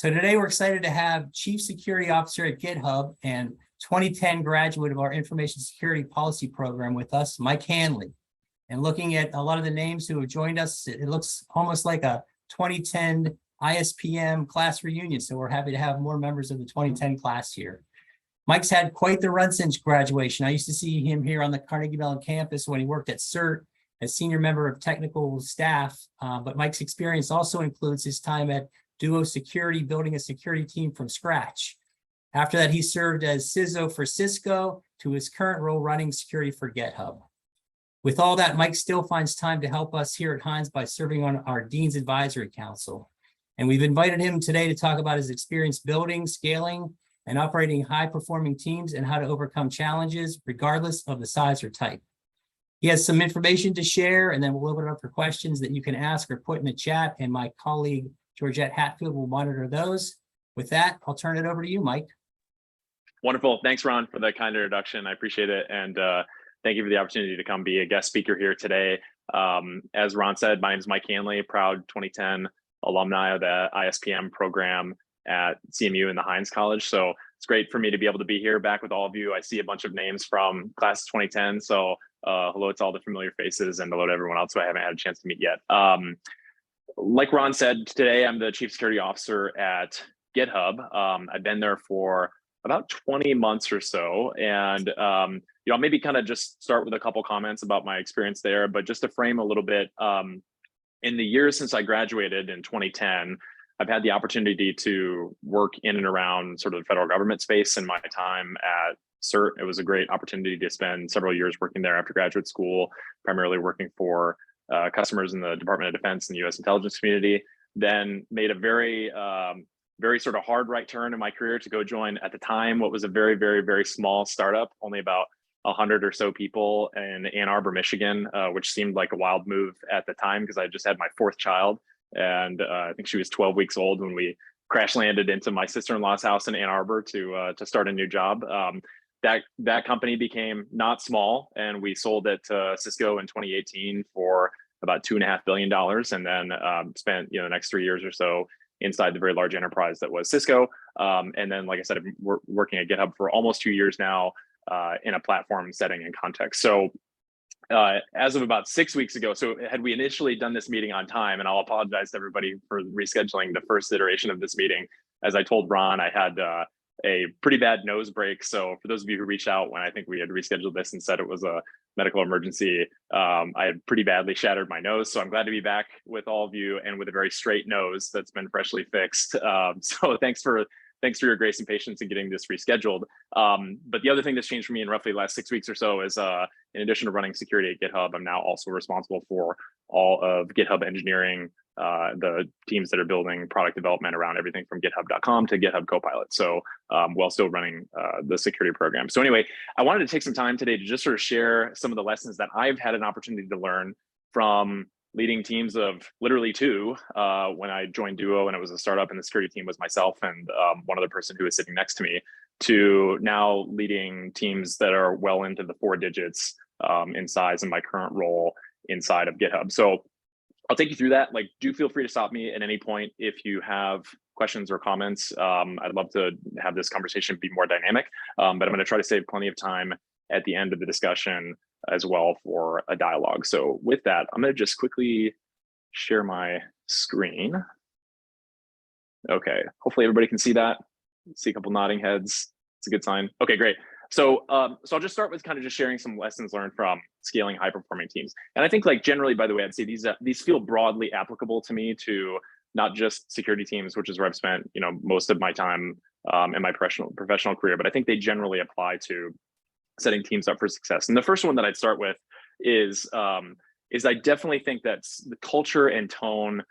So today we're excited to have Chief Security Officer at GitHub and 2010 graduate of our Information Security Policy Program with us, Mike Hanley. And looking at a lot of the names who have joined us, it looks almost like a 2010 ISPM class reunion. So we're happy to have more members of the 2010 class here. Mike's had quite the run since graduation. I used to see him here on the Carnegie Mellon campus when he worked at CERT as senior member of technical staff. But Mike's experience also includes his time at Duo Security, building a security team from scratch. After that, he served as CISO for Cisco to his current role running security for GitHub. With all that, Mike still finds time to help us here at Hines by serving on our Dean's Advisory Council. And we've invited him today to talk about his experience building, scaling, and operating high-performing teams and how to overcome challenges regardless of the size or type. He has some information to share, and then we'll open it up for questions that you can ask or put in the chat, and my colleague, Georgette Hatfield, will monitor those. With that, I'll turn it over to you, Mike. Wonderful. Thanks, Ron, for that kind introduction. I appreciate it. And thank you for the opportunity to come be a guest speaker here today. As Ron said, my name is Mike Hanley, proud 2010 alumni of the ISPM program at CMU in the Hines College. So it's great for me to be able to be here back with all of you. I see a bunch of names from class of 2010. So hello to all the familiar faces and hello to everyone else who I haven't had a chance to meet yet. Like Ron said, today I'm the Chief Security Officer at GitHub. I've been there for about 20 months or so. And I'll maybe kind of just start with a couple comments about my experience there, but just to frame a little bit, in the years since I graduated in 2010, I've had the opportunity to work in and around sort of the federal government space in my time at CERT. It was a great opportunity to spend several years working there after graduate school, primarily working for customers in the Department of Defense and the U.S. intelligence community. Then made a very sort of hard right turn in my career to go join, at the time, what was a very, very, very small startup, only about 100 or so people in Ann Arbor, Michigan, which seemed like a wild move at the time because I just had my fourth child. And I think she was 12 weeks old when we crash landed into my sister-in-law's house in Ann Arbor to start a new job. That company became not small, and we sold it to Cisco in 2018 for about $2.5 billion, and then spent the next 3 years or so inside the very large enterprise that was Cisco. And then, like I said, I've been working at GitHub for almost 2 years now in a platform setting and context. So as of about 6 weeks ago, so had we initially done this meeting on time, and I'll apologize to everybody for rescheduling the first iteration of this meeting. As I told Ron, I had a pretty bad nose break. So for those of you who reached out when I think we had rescheduled this and said it was a medical emergency, I had pretty badly shattered my nose. So I'm glad to be back with all of you and with a very straight nose that's been freshly fixed. So thanks for your grace and patience in getting this rescheduled. But the other thing that's changed for me in roughly the last 6 weeks or so is in addition to running security at GitHub, I'm now also responsible for all of GitHub engineering, the teams that are building product development around everything from github.com to GitHub Copilot. So while still running the security program. So anyway, I wanted to take some time today to just sort of share some of the lessons that I've had an opportunity to learn from leading teams of literally two when I joined Duo, and it was a startup, and the security team was myself and one other person who was sitting next to me, to now leading teams that are well into the 4 digits in size in my current role inside of GitHub. So I'll take you through that. Like, do feel free to stop me at any point if you have questions or comments. I'd love to have this conversation be more dynamic, but I'm going to try to save plenty of time at the end of the discussion as well for a dialogue. So with that, I'm going to just quickly share my screen. Okay, hopefully everybody can see that. See a couple nodding heads. It's a good sign. Okay, great. So I'll just start with kind of just sharing some lessons learned from scaling high-performing teams. And I think, like, generally, by the way, I'd say these feel broadly applicable to me, to not just security teams, which is where I've spent most of my time in my professional career, but I think they generally apply to setting teams up for success. And the first one that I'd start with is I definitely think that the culture and tone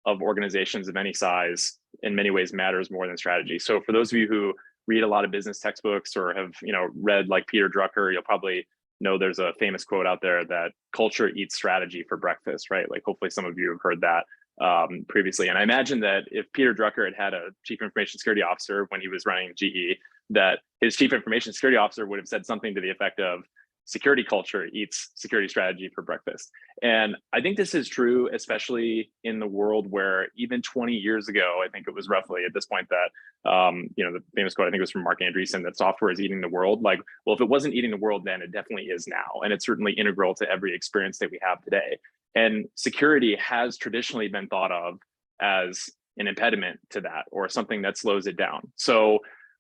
of organizations of any size in many ways matters more than strategy. So for those of you who read a lot of business textbooks or have read like Peter Drucker, you'll probably know there's a famous quote out there that culture eats strategy for breakfast, right? Like, hopefully some of you have heard that previously. And I imagine that if Peter Drucker had a chief information security officer when he was running GE, that his chief information security officer would have said something to the effect of, security culture eats security strategy for breakfast. And I think this is true, especially in the world where even 20 years ago, I think it was roughly at this point that, the famous quote, I think it was from Mark Andreessen, that software is eating the world. Like, well, if it wasn't eating the world then, it definitely is now. And it's certainly integral to every experience that we have today. And security has traditionally been thought of as an impediment to that, or something that slows it down. So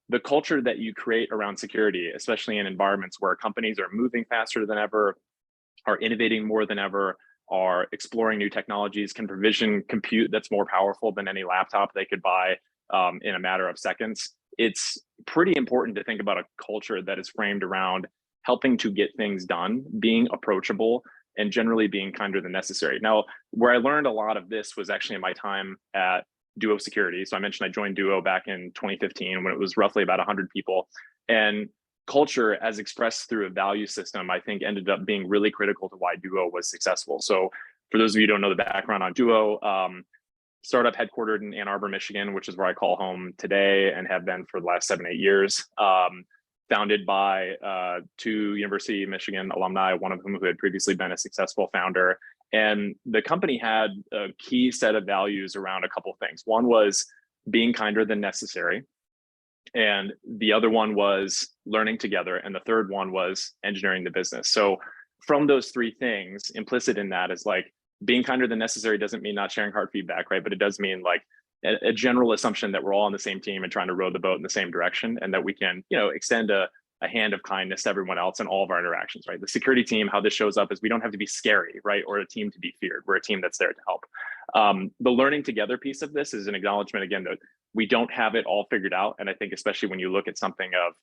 the culture that you create around security, especially in environments where companies are moving faster than ever, are innovating more than ever, are exploring new technologies, can provision compute that's more powerful than any laptop they could buy in a matter of seconds. It's pretty important to think about a culture that is framed around helping to get things done, being approachable, and generally being kinder than necessary. Now, where I learned a lot of this was actually in my time at Duo Security. So I mentioned I joined Duo back in 2015 when it was roughly about 100 people. And culture, as expressed through a value system, I think ended up being really critical to why Duo was successful. So for those of you who don't know the background on Duo, startup headquartered in Ann Arbor, Michigan, which is where I call home today and have been for the last 7-8 years. Founded by 2 University of Michigan alumni, one of whom who had previously been a successful founder. And the company had a key set of values around a couple of things. One was being kinder than necessary. And the other one was learning together. And the third one was engineering the business. So from those 3 things, implicit in that is like being kinder than necessary doesn't mean not sharing hard feedback, right? But it does mean like a general assumption that we're all on the same team and trying to row the boat in the same direction, and that we can, extend a hand of kindness to everyone else in all of our interactions, right? The security team, how this shows up is we don't have to be scary, right? Or a team to be feared. We're a team that's there to help. The learning together piece of this is an acknowledgement, again, that we don't have it all figured out. And I think especially when you look at something of,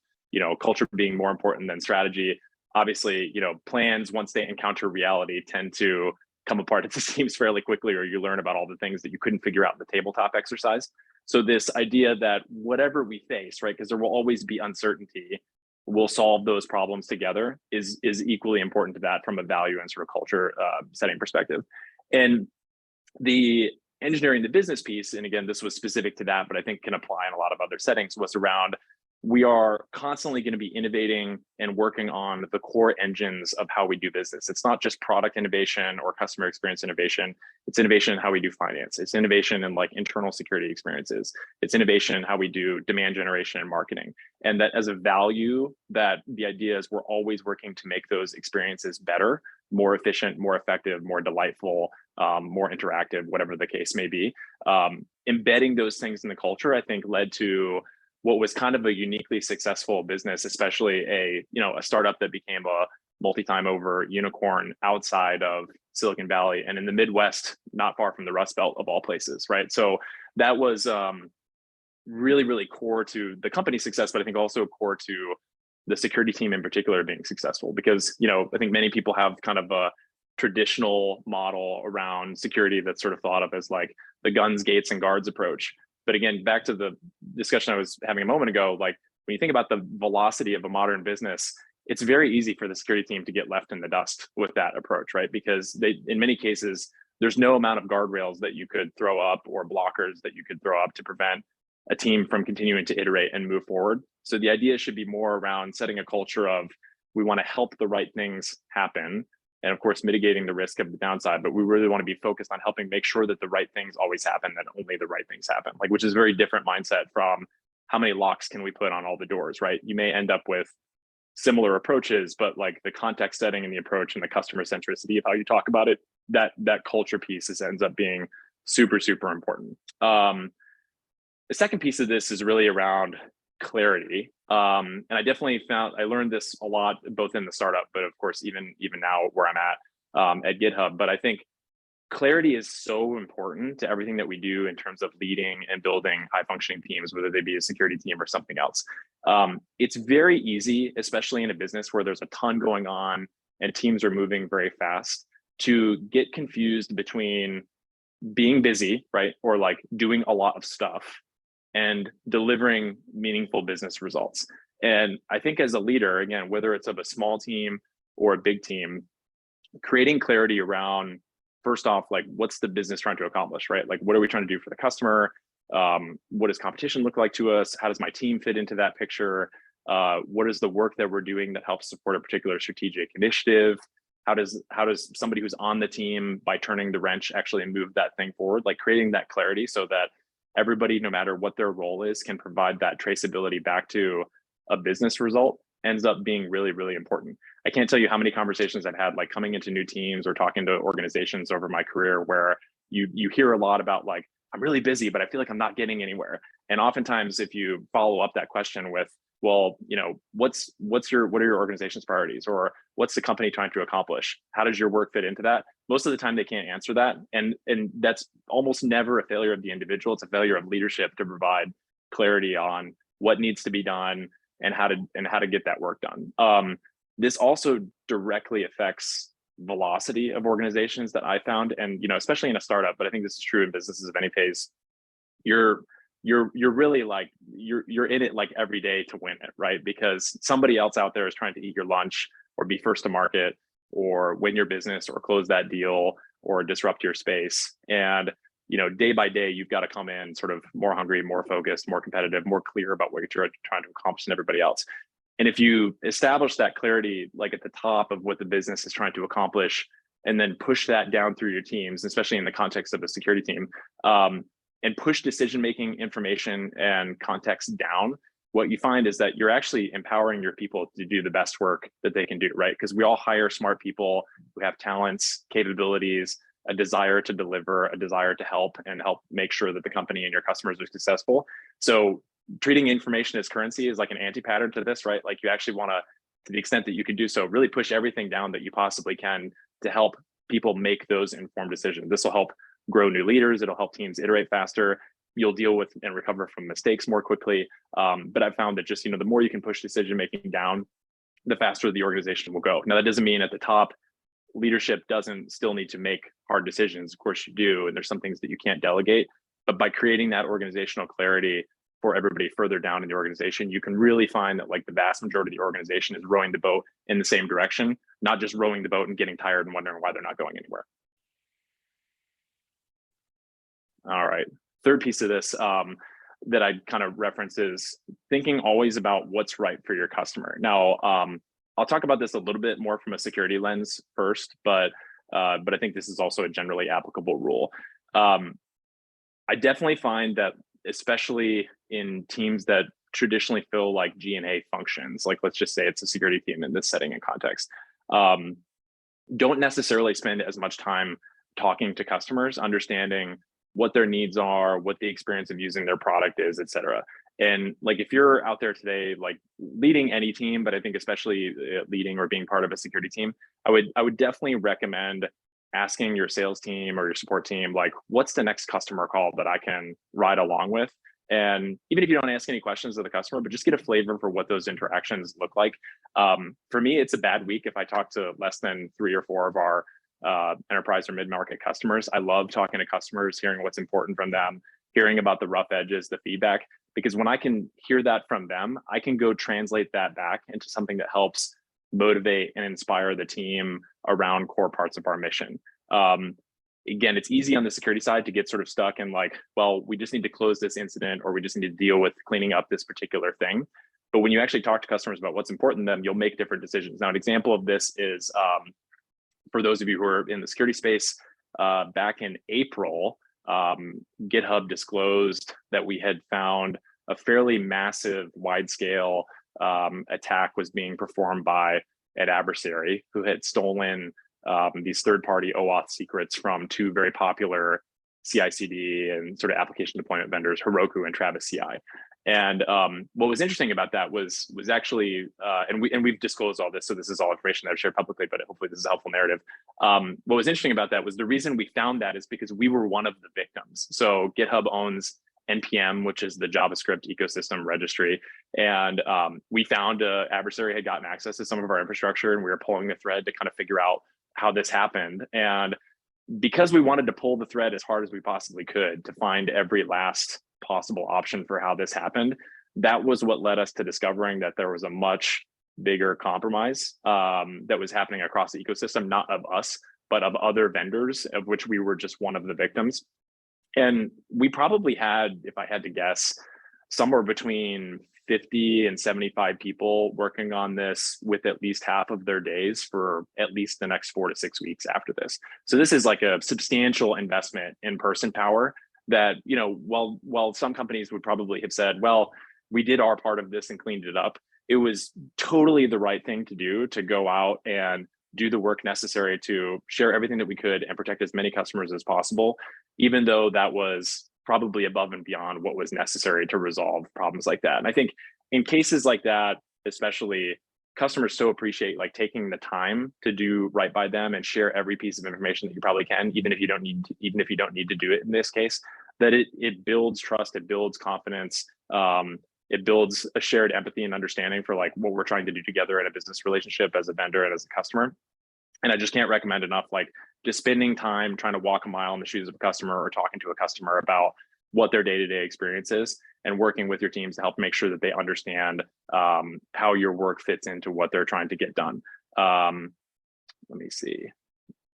culture being more important than strategy, obviously, plans, once they encounter reality, tend to come apart at the seams fairly quickly, or you learn about all the things that you couldn't figure out in the tabletop exercise. So this idea that whatever we face, right, because there will always be uncertainty, we'll solve those problems together is equally important to that from a value and sort of culture setting perspective. And the engineering the business piece, and again, this was specific to that, but I think can apply in a lot of other settings, was around we are constantly going to be innovating and working on the core engines of how we do business. It's not just product innovation or customer experience innovation. It's innovation in how we do finance. It's innovation in like internal security experiences. It's innovation in how we do demand generation and marketing. And that as a value, that the idea is we're always working to make those experiences better, more efficient, more effective, more delightful, more interactive, whatever the case may be. Embedding those things in the culture, I think, led to what was kind of a uniquely successful business, especially a startup that became a multi-time over unicorn outside of Silicon Valley and in the Midwest, not far from the Rust Belt of all places, right? So that was really, really core to the company's success, but I think also core to the security team in particular being successful, because I think many people have kind of a traditional model around security that's sort of thought of as like the guns, gates, and guards approach. But again, back to the discussion I was having a moment ago, like when you think about the velocity of a modern business, it's very easy for the security team to get left in the dust with that approach, right? Because in many cases, there's no amount of guardrails that you could throw up or blockers that you could throw up to prevent a team from continuing to iterate and move forward. So the idea should be more around setting a culture of we want to help the right things happen, and of course, mitigating the risk of the downside, but we really want to be focused on helping make sure that the right things always happen, that only the right things happen, like, which is a very different mindset from how many locks can we put on all the doors, right? You may end up with similar approaches, but like the context setting and the approach and the customer centricity of how you talk about it, that culture piece ends up being super, super important. The second piece of this is really around clarity. And I definitely I learned this a lot, both in the startup, but of course, even now where I'm at GitHub. But I think clarity is so important to everything that we do in terms of leading and building high functioning teams, whether they be a security team or something else. It's very easy, especially in a business where there's a ton going on and teams are moving very fast, to get confused between being busy, right? Or like doing a lot of stuff and delivering meaningful business results. And I think as a leader, again, whether it's of a small team or a big team, creating clarity around, first off, like what's the business trying to accomplish, right? Like what are we trying to do for the customer? What does competition look like to us? How does my team fit into that picture? What is the work that we're doing that helps support a particular strategic initiative? How does somebody who's on the team, by turning the wrench, actually move that thing forward? Like creating that clarity so that everybody, no matter what their role is, can provide that traceability back to a business result ends up being really, really important. I can't tell you how many conversations I've had, like coming into new teams or talking to organizations over my career, where you hear a lot about like, I'm really busy, but I feel like I'm not getting anywhere. And oftentimes if you follow up that question with, well, you know, what are your organization's priorities, or what's the company trying to accomplish? How does your work fit into that? Most of the time they can't answer that. And that's almost never a failure of the individual. It's a failure of leadership to provide clarity on what needs to be done and how to get that work done. This also directly affects velocity of organizations that I found, and you know, especially in a startup, but I think this is true in businesses of any pace. You're really like you're in it like every day to win it, right? Because somebody else out there is trying to eat your lunch or be first to market or win your business or close that deal or disrupt your space. And you know, day by day, you've got to come in sort of more hungry, more focused, more competitive, more clear about what you're trying to accomplish than everybody else. And if you establish that clarity, like at the top of what the business is trying to accomplish, and then push that down through your teams, especially in the context of a security team, and push decision-making information and context down, what you find is that you're actually empowering your people to do the best work that they can do, right? Because we all hire smart people who have talents, capabilities, a desire to deliver, a desire to help and help make sure that the company and your customers are successful. So treating information as currency is like an anti-pattern to this, right? Like you actually want to the extent that you can do so, really push everything down that you possibly can to help people make those informed decisions. This will help grow new leaders. It'll help teams iterate faster. You'll deal with and recover from mistakes more quickly. But I've found that just, you know, the more you can push decision-making down, the faster the organization will go. Now, that doesn't mean at the top, leadership doesn't still need to make hard decisions. Of course you do. And there's some things that you can't delegate, but by creating that organizational clarity for everybody further down in the organization, you can really find that like the vast majority of the organization is rowing the boat in the same direction, not just rowing the boat and getting tired and wondering why they're not going anywhere. All right, third piece of this that I kind of reference is thinking always about what's right for your customer. Now, I'll talk about this a little bit more from a security lens first, but I think this is also a generally applicable rule. I definitely find that, especially in teams that traditionally feel like G&A functions, like let's just say it's a security team in this setting and context, don't necessarily spend as much time talking to customers, understanding what their needs are, what the experience of using their product is, et cetera. And like, if you're out there today, like leading any team, but I think especially leading or being part of a security team, I would definitely recommend asking your sales team or your support team, like, what's the next customer call that I can ride along with? And even if you don't ask any questions of the customer, but just get a flavor for what those interactions look like. For me, it's a bad week if I talk to less than 3 or 4 of our enterprise or mid-market customers. I love talking to customers, hearing what's important from them, hearing about the rough edges, the feedback, because when I can hear that from them, I can go translate that back into something that helps motivate and inspire the team around core parts of our mission. Again, it's easy on the security side to get sort of stuck in like, well, we just need to close this incident, or we just need to deal with cleaning up this particular thing. But when you actually talk to customers about what's important to them, you'll make different decisions. Now, an example of this is, for those of you who are in the security space, back in April, GitHub disclosed that we had found a fairly massive, wide-scale attack was being performed by an adversary who had stolen these third-party OAuth secrets from 2 very popular CI/CD and sort of application deployment vendors, Heroku and Travis CI. And what was interesting about that was actually, and we've disclosed all this, so this is all information that I've shared publicly, but hopefully this is a helpful narrative. What was interesting about that was the reason we found that is because we were one of the victims. So GitHub owns NPM, which is the JavaScript ecosystem registry. And we found an adversary had gotten access to some of our infrastructure, and we were pulling the thread to kind of figure out how this happened. And because we wanted to pull the thread as hard as we possibly could to find every last possible option for how this happened, that was what led us to discovering that there was a much bigger compromise that was happening across the ecosystem, not of us, but of other vendors, of which we were just one of the victims. And we probably had, if I had to guess, somewhere between 50 and 75 people working on this with at least half of their days for at least the next 4 to 6 weeks after this. So this is like a substantial investment in person power that, you know, while some companies would probably have said, well, we did our part of this and cleaned it up, it was totally the right thing to do, to go out and do the work necessary to share everything that we could and protect as many customers as possible, even though that was probably above and beyond what was necessary to resolve problems like that. And I think in cases like that, especially, customers so appreciate like taking the time to do right by them and share every piece of information that you probably can, even if you don't need to do it in this case, that it builds trust, it builds confidence, it builds a shared empathy and understanding for like what we're trying to do together in a business relationship as a vendor and as a customer. And I just can't recommend enough, like just spending time trying to walk a mile in the shoes of a customer or talking to a customer about what their day-to-day experience is and working with your teams to help make sure that they understand how your work fits into what they're trying to get done. Let me see,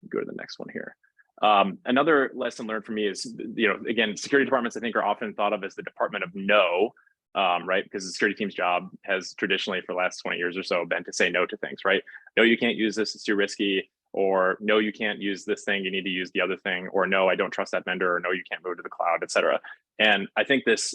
go to the next one here. Another lesson learned for me is, you know, again, security departments I think are often thought of as the department of no, right? Because the security team's job has traditionally for the last 20 years or so been to say no to things, right? No, you can't use this, it's too risky. Or no, you can't use this thing, you need to use the other thing. Or no, I don't trust that vendor. Or no, you can't move to the cloud, et cetera. And I think this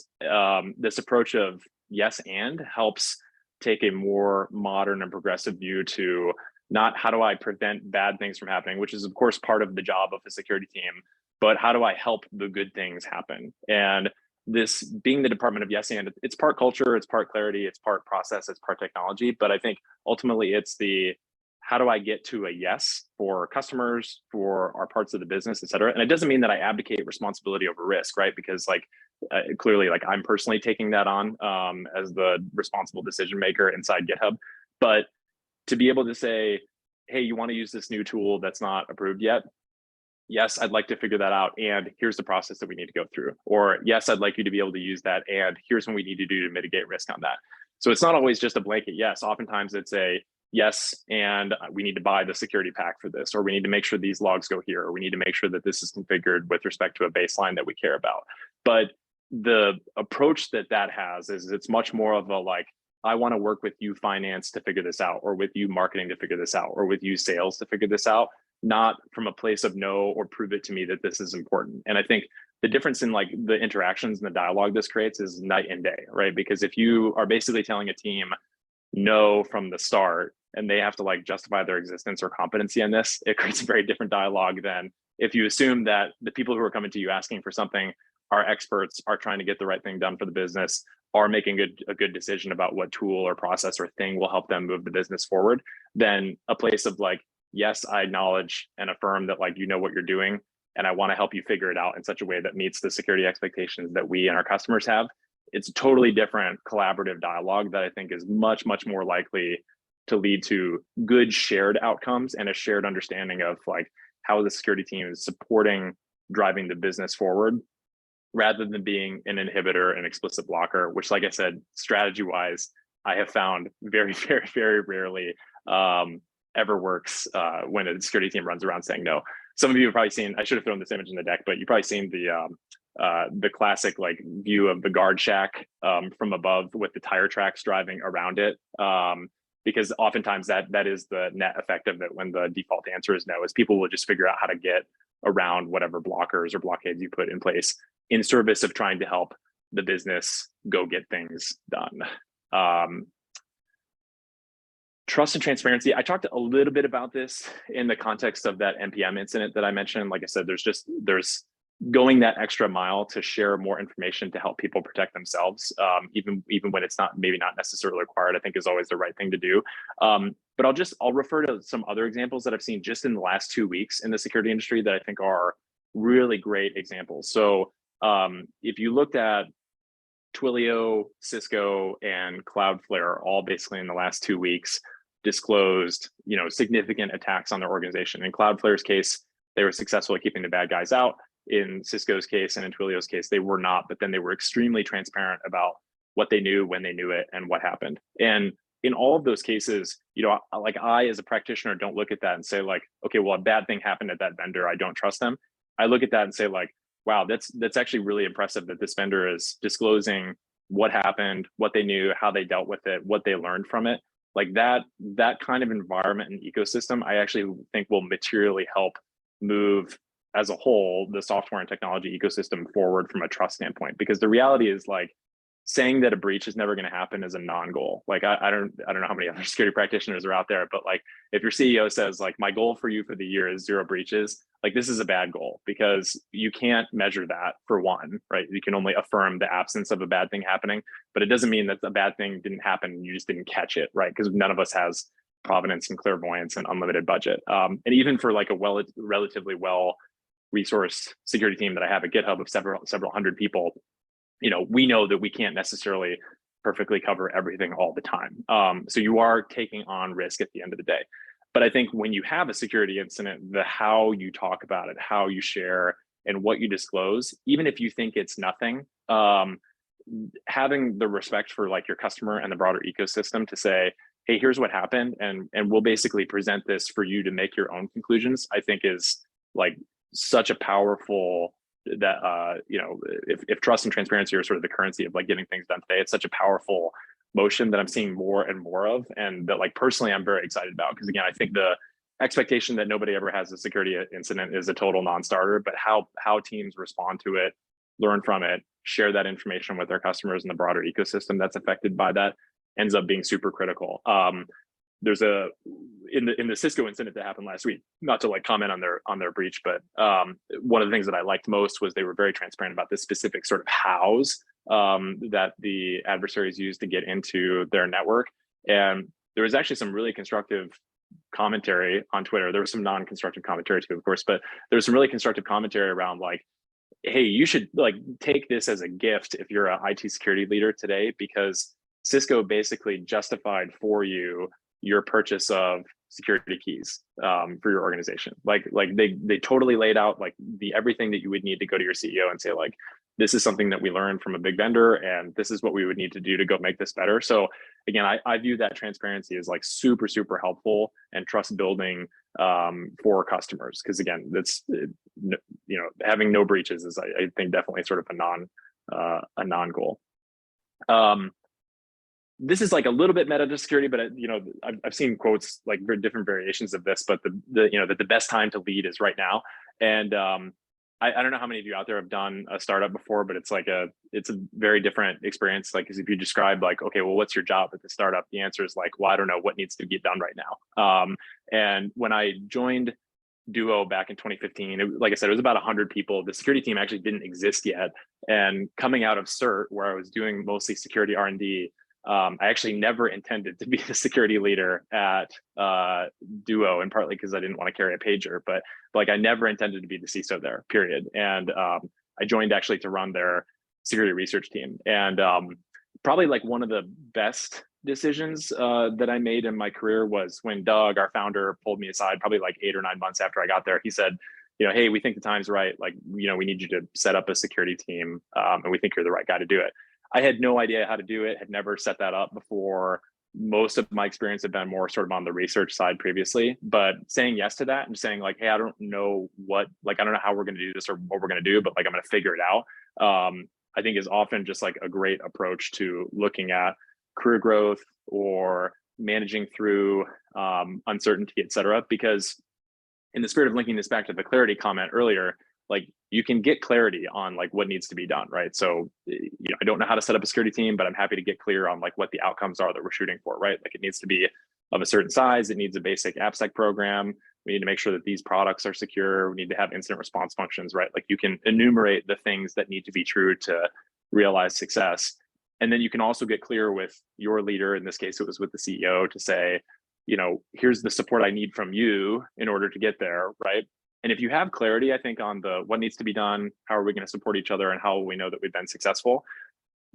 approach of yes and helps take a more modern and progressive view to not how do I prevent bad things from happening, which is of course part of the job of the security team, but how do I help the good things happen? And this being the department of yes and, it's part culture, it's part clarity, it's part process, it's part technology. But I think ultimately it's the how do I get to a yes for customers, for our parts of the business, et cetera. And it doesn't mean that I abdicate responsibility over risk, right? Because like clearly, like I'm personally taking that on as the responsible decision maker inside GitHub. But to be able to say, hey, you want to use this new tool that's not approved yet? Yes, I'd like to figure that out. And here's the process that we need to go through. Or yes, I'd like you to be able to use that. And here's what we need to do to mitigate risk on that. So it's not always just a blanket yes. Oftentimes it's a yes, and we need to buy the security pack for this, or we need to make sure these logs go here, or we need to make sure that this is configured with respect to a baseline that we care about. But the approach that has is it's much more of a like, I want to work with you finance to figure this out, or with you marketing to figure this out, or with you sales to figure this out, not from a place of no or prove it to me that this is important. And I think the difference in like the interactions and the dialogue this creates is night and day, right? Because if you are basically telling a team no from the start, and they have to like justify their existence or competency in this, it creates a very different dialogue than if you assume that the people who are coming to you asking for something are experts, are trying to get the right thing done for the business, are making a good decision about what tool or process or thing will help them move the business forward. Then a place of like, yes, I acknowledge and affirm that like, you know what you're doing, and I want to help you figure it out in such a way that meets the security expectations that we and our customers have. It's a totally different collaborative dialogue that I think is much, much more likely to lead to good shared outcomes and a shared understanding of like how the security team is supporting driving the business forward, rather than being an inhibitor, an explicit blocker, which, like I said, strategy wise, I have found very, very, very rarely ever works when a security team runs around saying no. Some of you have probably seen, I should have thrown this image in the deck, but you've probably seen the classic like view of the guard shack from above with the tire tracks driving around it. Because oftentimes that is the net effect of it when the default answer is no, is people will just figure out how to get around whatever blockers or blockades you put in place in service of trying to help the business go get things done. Trust and transparency. I talked a little bit about this in the context of that NPM incident that I mentioned. Like I said, there's going that extra mile to share more information to help people protect themselves, even when it's maybe not necessarily required, I think is always the right thing to do. But I'll refer to some other examples that I've seen just in the last 2 weeks in the security industry that I think are really great examples. So if you looked at Twilio, Cisco, and Cloudflare, all basically in the last 2 weeks, disclosed, significant attacks on their organization. In Cloudflare's case, they were successful at keeping the bad guys out. In Cisco's case and in Twilio's case, they were not, but then they were extremely transparent about what they knew, when they knew it, and what happened. And in all of those cases, like I, as a practitioner, don't look at that and say like, okay, well, a bad thing happened at that vendor, I don't trust them. I look at that and say like, wow, that's actually really impressive that this vendor is disclosing what happened, what they knew, how they dealt with it, what they learned from it. Like that kind of environment and ecosystem, I actually think will materially help move as a whole the software and technology ecosystem forward from a trust standpoint. Because the reality is, like, saying that a breach is never going to happen is a non-goal. Like I don't know how many other security practitioners are out there, but like if your CEO says like, my goal for you for the year is 0 breaches, like this is a bad goal, because you can't measure that, for one, right? You can only affirm the absence of a bad thing happening, but it doesn't mean that a bad thing didn't happen and you just didn't catch it, right? Because none of us has provenance and clairvoyance and unlimited budget. And even for like a relatively well resourced security team that I have at GitHub of several hundred people, you know, we know that we can't necessarily perfectly cover everything all the time. So you are taking on risk at the end of the day. But I think when you have a security incident, the how you talk about it, how you share, and what you disclose, even if you think it's nothing, having the respect for like your customer and the broader ecosystem to say, hey, here's what happened, and we'll basically present this for you to make your own conclusions, I think is like such a powerful, that you know, if trust and transparency are sort of the currency of like getting things done today, it's such a powerful motion that I'm seeing more and more of, and that like personally I'm very excited about, because again, I think the expectation that nobody ever has a security incident is a total non-starter, but how teams respond to it, learn from it, share that information with their customers and the broader ecosystem that's affected by that ends up being super critical. There's in the Cisco incident that happened last week, not to like comment on their breach, but one of the things that I liked most was they were very transparent about the specific sort of hows that the adversaries used to get into their network. And there was actually some really constructive commentary on Twitter. There was some non-constructive commentary too, of course, but there was some really constructive commentary around like, hey, you should like take this as a gift if you're an IT security leader today, because Cisco basically justified for you your purchase of security keys for your organization. Like they totally laid out like everything that you would need to go to your CEO and say like, this is something that we learned from a big vendor, and this is what we would need to do to go make this better. So again, I view that transparency as like super, super helpful and trust building for customers. Because again, that's, you know, having no breaches is, I think, definitely sort of a non-goal. This is like a little bit meta to security, but you know, I've seen quotes like very different variations of this, but you know, that the best time to lead is right now. And I don't know how many of you out there have done a startup before, but it's a very different experience. Like, if you describe like, okay, well, what's your job at the startup? The answer is like, well, I don't know what needs to get done right now. And when I joined Duo back in 2015, like I said, it was about 100 people. The security team actually didn't exist yet. And coming out of CERT, where I was doing mostly security R&D, I actually never intended to be the security leader at Duo, and partly because I didn't want to carry a pager, but like I never intended to be the CISO there, period. And I joined actually to run their security research team. And probably like one of the best decisions that I made in my career was when Doug, our founder, pulled me aside probably like 8 or 9 months after I got there. He said, you know, hey, we think the time's right. Like, you know, we need you to set up a security team, and we think you're the right guy to do it. I had no idea how to do it, had never set that up before. Most of my experience had been more sort of on the research side previously, but saying yes to that and saying like, hey, I don't know I don't know how we're going to do this or what we're going to do, but like, I'm going to figure it out. I think is often just like a great approach to looking at career growth or managing through uncertainty, et cetera, because in the spirit of linking this back to the clarity comment earlier, like you can get clarity on like what needs to be done, right? So, you know, I don't know how to set up a security team, but I'm happy to get clear on like what the outcomes are that we're shooting for, right? Like it needs to be of a certain size. It needs a basic AppSec program. We need to make sure that these products are secure. We need to have incident response functions, right? Like you can enumerate the things that need to be true to realize success. And then you can also get clear with your leader. In this case, it was with the CEO, to say, you know, here's the support I need from you in order to get there, right? And if you have clarity, I think, on the what needs to be done, how are we going to support each other, and how will we know that we've been successful,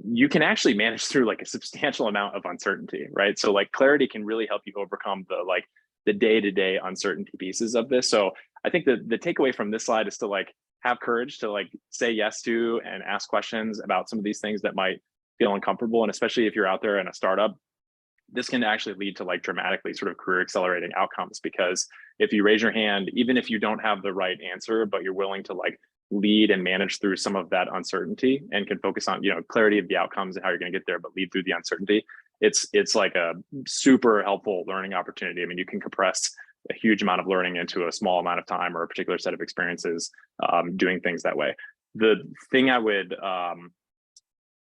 you can actually manage through like a substantial amount of uncertainty, right? So like clarity can really help you overcome the day-to-day uncertainty pieces of this. So I think the takeaway from this slide is to like have courage to like say yes to and ask questions about some of these things that might feel uncomfortable. And especially if you're out there in a startup, this can actually lead to like dramatically sort of career accelerating outcomes, because if you raise your hand, even if you don't have the right answer, but you're willing to like lead and manage through some of that uncertainty and can focus on, clarity of the outcomes and how you're going to get there, but lead through the uncertainty. It's like a super helpful learning opportunity. I mean, you can compress a huge amount of learning into a small amount of time or a particular set of experiences, doing things that way. The thing I would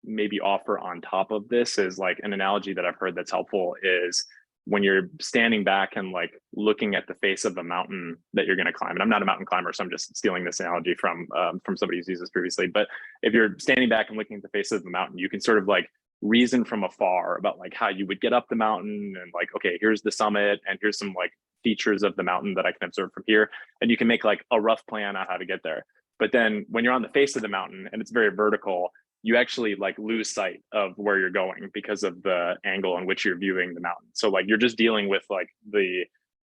maybe offer on top of this is like an analogy that I've heard that's helpful is when you're standing back and like looking at the face of the mountain that you're going to climb. And I'm not a mountain climber, so I'm just stealing this analogy from somebody who's used this previously. But if you're standing back and looking at the face of the mountain, you can sort of like reason from afar about like how you would get up the mountain and like, okay, here's the summit and here's some like features of the mountain that I can observe from here. And you can make like a rough plan on how to get there. But then when you're on the face of the mountain and it's very vertical, you actually like lose sight of where you're going because of the angle in which you're viewing the mountain. So like you're just dealing with like the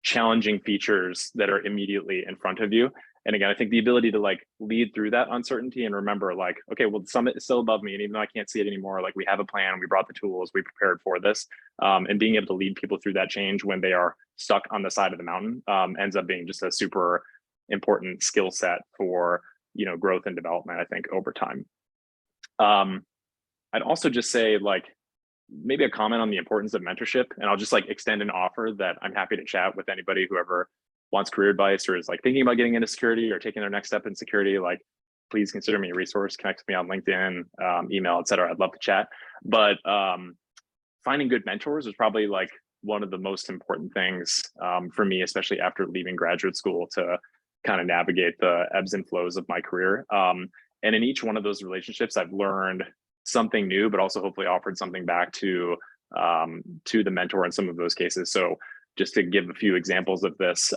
challenging features that are immediately in front of you. And again, I think the ability to like lead through that uncertainty and remember like, okay, well, the summit is still above me. And even though I can't see it anymore, like we have a plan, we brought the tools, we prepared for this. And being able to lead people through that change when they are stuck on the side of the mountain ends up being just a super important skill set for, growth and development, I think, over time. I'd also just say like maybe a comment on the importance of mentorship, and I'll just like extend an offer that I'm happy to chat with anybody who ever wants career advice or is like thinking about getting into security or taking their next step in security. Like, please consider me a resource, connect with me on LinkedIn, email, etc. I'd love to chat. But finding good mentors is probably like one of the most important things for me, especially after leaving graduate school, to kind of navigate the ebbs and flows of my career. And in each one of those relationships, I've learned something new, but also hopefully offered something back to the mentor in some of those cases. So just to give a few examples of this,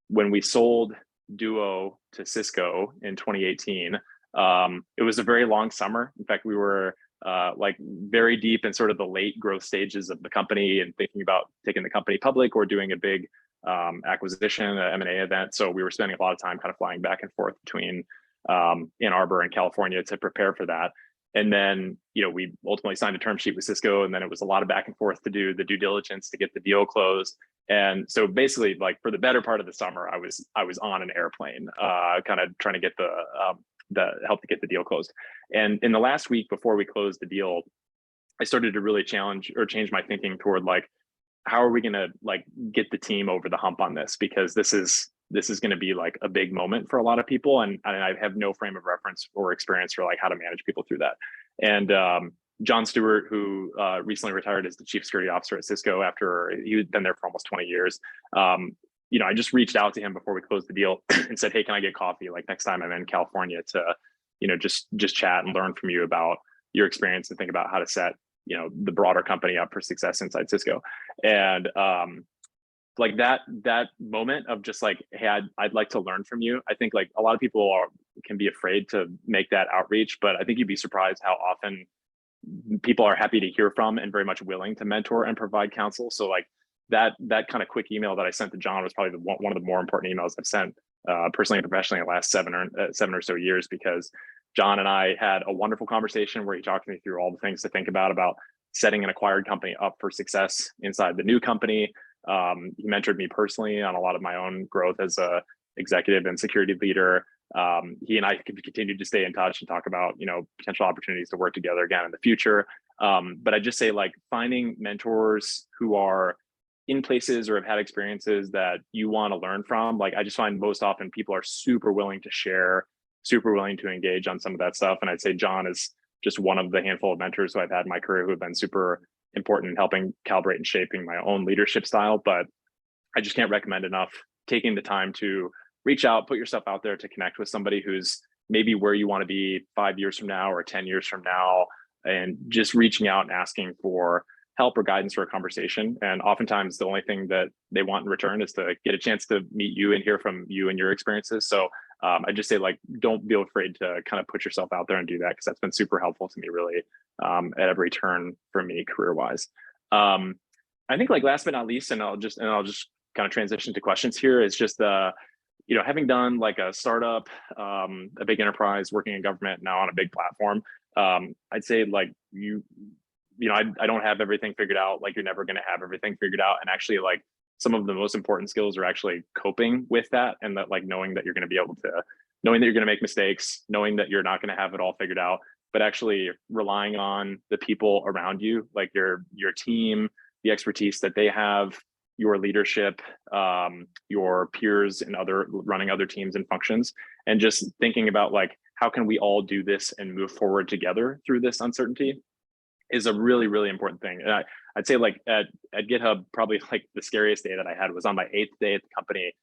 when we sold Duo to Cisco in 2018, it was a very long summer. In fact, we were like very deep in sort of the late growth stages of the company and thinking about taking the company public or doing a big acquisition, M&A event. So we were spending a lot of time kind of flying back and forth between Ann Arbor and California to prepare for that. And then, we ultimately signed a term sheet with Cisco, and then it was a lot of back and forth to do the due diligence to get the deal closed. And so basically, like for the better part of the summer, I was on an airplane, kind of trying to get the help to get the deal closed. And in the last week before we closed the deal, I started to really change my thinking toward like, how are we going to like get the team over the hump on this? Because this is going to be like a big moment for a lot of people. And I have no frame of reference or experience for like how to manage people through that. And John Stewart, who recently retired as the chief security officer at Cisco after he had been there for almost 20 years. I just reached out to him before we closed the deal and said, hey, can I get coffee? Like next time I'm in California to, just chat and learn from you about your experience and think about how to set, the broader company up for success inside Cisco. And like that moment of just like, hey, I'd like to learn from you. I think like a lot of people can be afraid to make that outreach, but I think you'd be surprised how often people are happy to hear from and very much willing to mentor and provide counsel. So like that kind of quick email that I sent to John was probably one of the more important emails I've sent personally and professionally in the last seven or so years, because John and I had a wonderful conversation where he talked me through all the things to think about setting an acquired company up for success inside the new company. He mentored me personally on a lot of my own growth as a executive and security leader. He and I continue to stay in touch and talk about, potential opportunities to work together again in the future. But I just say like finding mentors who are in places or have had experiences that you want to learn from. Like I just find most often people are super willing to share, super willing to engage on some of that stuff. And I'd say John is just one of the handful of mentors who I've had in my career who have been super important in helping calibrate and shaping my own leadership style. But I just can't recommend enough taking the time to reach out, put yourself out there to connect with somebody who's maybe where you want to be 5 years from now or 10 years from now, and just reaching out and asking for help or guidance or a conversation. And oftentimes the only thing that they want in return is to get a chance to meet you and hear from you and your experiences. So I just say like, don't be afraid to kind of put yourself out there and do that, because that's been super helpful to me really at every turn for me career-wise. I think like last but not least, and I'll just kind of transition to questions here, is just having done like a startup, a big enterprise, working in government, now on a big platform, I'd say like I don't have everything figured out. Like you're never going to have everything figured out. And actually like some of the most important skills are actually coping with that, and that like knowing that you're going to be able to knowing that you're going to make mistakes, knowing that you're not going to have it all figured out, but actually relying on the people around you, like your team, the expertise that they have, your leadership, your peers and running other teams and functions, and just thinking about like, how can we all do this and move forward together through this uncertainty is a really, really important thing. And I'd say like at GitHub, probably like the scariest day that I had was on my 8th day at the company.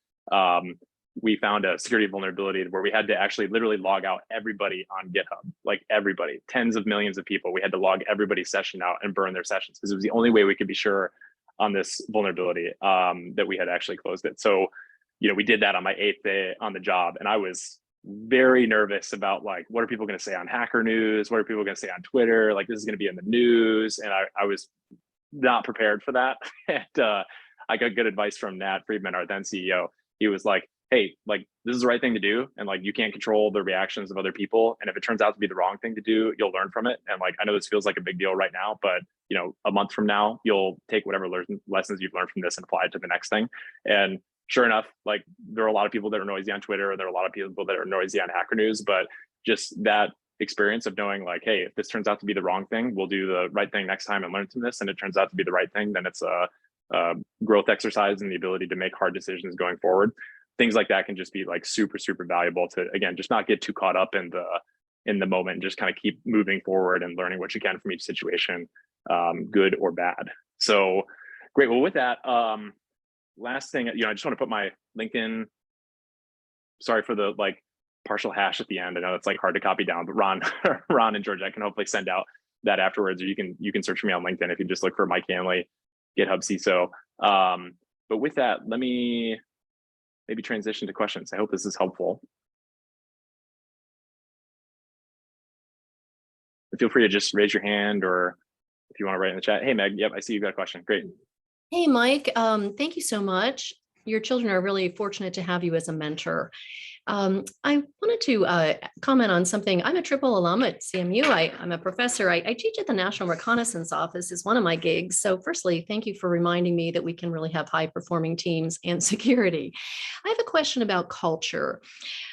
We found a security vulnerability where we had to actually literally log out everybody on GitHub, like everybody, tens of millions of people. We had to log everybody's session out and burn their sessions because it was the only way we could be sure on this vulnerability that we had actually closed it. So, we did that on my 8th day on the job, and I was very nervous about like, what are people going to say on Hacker News? What are people going to say on Twitter? Like, this is going to be in the news, and I was not prepared for that. And I got good advice from Nat Friedman, our then CEO. He was like, hey, like, this is the right thing to do. And like, you can't control the reactions of other people. And if it turns out to be the wrong thing to do, you'll learn from it. And like, I know this feels like a big deal right now, but a month from now, you'll take whatever lessons you've learned from this and apply it to the next thing. And sure enough, like, there are a lot of people that are noisy on Twitter, and there are a lot of people that are noisy on Hacker News, but just that experience of knowing like, hey, if this turns out to be the wrong thing, we'll do the right thing next time and learn from this. And it turns out to be the right thing, then it's a growth exercise and the ability to make hard decisions going forward. Things like that can just be like super, super valuable to, again, just not get too caught up in the moment and just kind of keep moving forward and learning what you can from each situation, good or bad. So great. Well, with that, last thing, I just want to put my LinkedIn, sorry for the like partial hash at the end. I know it's like hard to copy down, but Ron and George, I can hopefully send out that afterwards, or you can search for me on LinkedIn if you just look for Mike Hanley, GitHub CISO. But with that, let me maybe transition to questions. I hope this is helpful. Feel free to just raise your hand, or if you want to write in the chat. Hey, Meg, yep, I see you've got a question. Great. Hey, Mike, thank you so much. Your children are really fortunate to have you as a mentor. I wanted to comment on something. I'm a triple alum at CMU. I'm a professor. I teach at the National Reconnaissance Office is one of my gigs. So firstly, thank you for reminding me that we can really have high performing teams and security. I have a question about culture.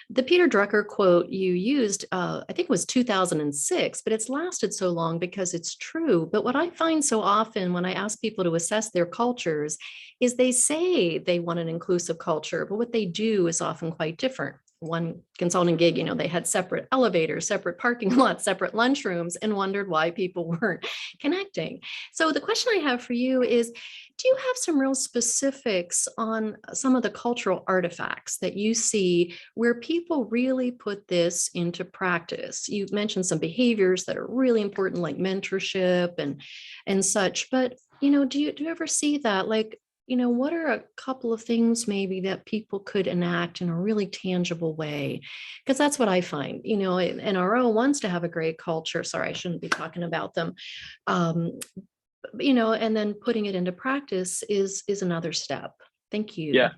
The Peter Drucker quote you used, I think it was 2006, but it's lasted so long because it's true. But what I find so often when I ask people to assess their cultures is they say they want an inclusive culture, but what they do is often quite different. One consulting gig, they had separate elevators, separate parking lots, separate lunchrooms, and wondered why people weren't connecting. So the question I have for you is, do you have some real specifics on some of the cultural artifacts that you see where people really put this into practice? You've mentioned some behaviors that are really important, like mentorship and such, but do you ever see that? Like, what are a couple of things maybe that people could enact in a really tangible way? Because that's what I find, NRO wants to have a great culture. Sorry, I shouldn't be talking about them. And then putting it into practice is another step. Thank you.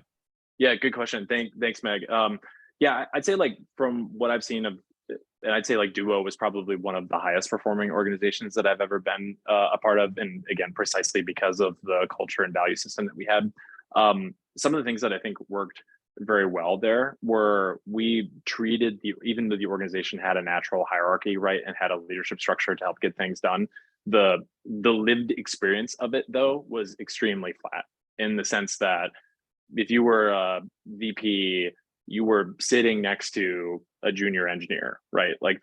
Yeah, good question. Thanks, Meg. Yeah, I'd say like from what I've seen and I'd say like Duo was probably one of the highest performing organizations that I've ever been a part of. And again, precisely because of the culture and value system that we had. Some of the things that I think worked very well there were we treated even though the organization had a natural hierarchy, right, and had a leadership structure to help get things done, the lived experience of it though was extremely flat, in the sense that if you were a VP, you were sitting next to a junior engineer, right? Like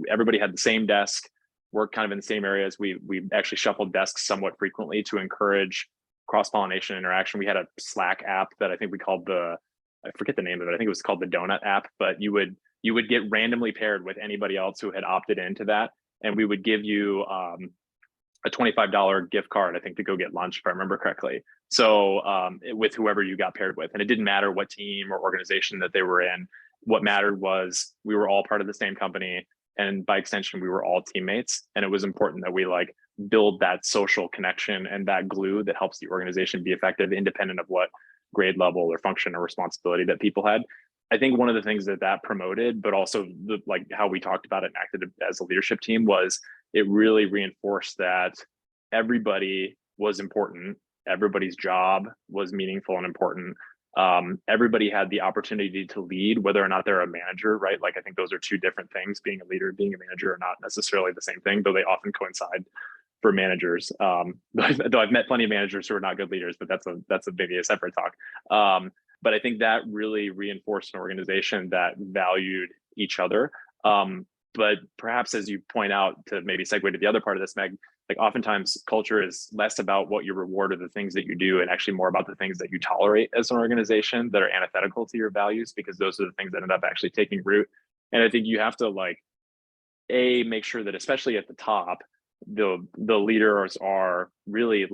everybody had the same desk, worked kind of in the same areas. We actually shuffled desks somewhat frequently to encourage cross-pollination interaction. We had a Slack app that I think we called I forget the name of it. I think it was called the Donut app, but you would get randomly paired with anybody else who had opted into that. And we would give you a $25 gift card, I think, to go get lunch, if I remember correctly. So with whoever you got paired with, and it didn't matter what team or organization that they were in. What mattered was we were all part of the same company, and by extension, we were all teammates. And it was important that we like build that social connection and that glue that helps the organization be effective, independent of what grade level or function or responsibility that people had. I think one of the things that promoted, but also like how we talked about it and acted as a leadership team, was it really reinforced that everybody was important. Everybody's job was meaningful and important. everybody had the opportunity to lead, whether or not they're a manager, right? Like, I think those are two different things. Being a leader, being a manager are not necessarily the same thing, though they often coincide for managers. Though I've met plenty of managers who are not good leaders, but that's maybe a separate talk. But I think that really reinforced an organization that valued each other. But perhaps, as you point out, to maybe segue to the other part of this, Meg, like oftentimes culture is less about what you reward or the things that you do, and actually more about the things that you tolerate as an organization that are antithetical to your values, because those are the things that end up actually taking root. And I think you have to make sure that, especially at the top, the leaders are really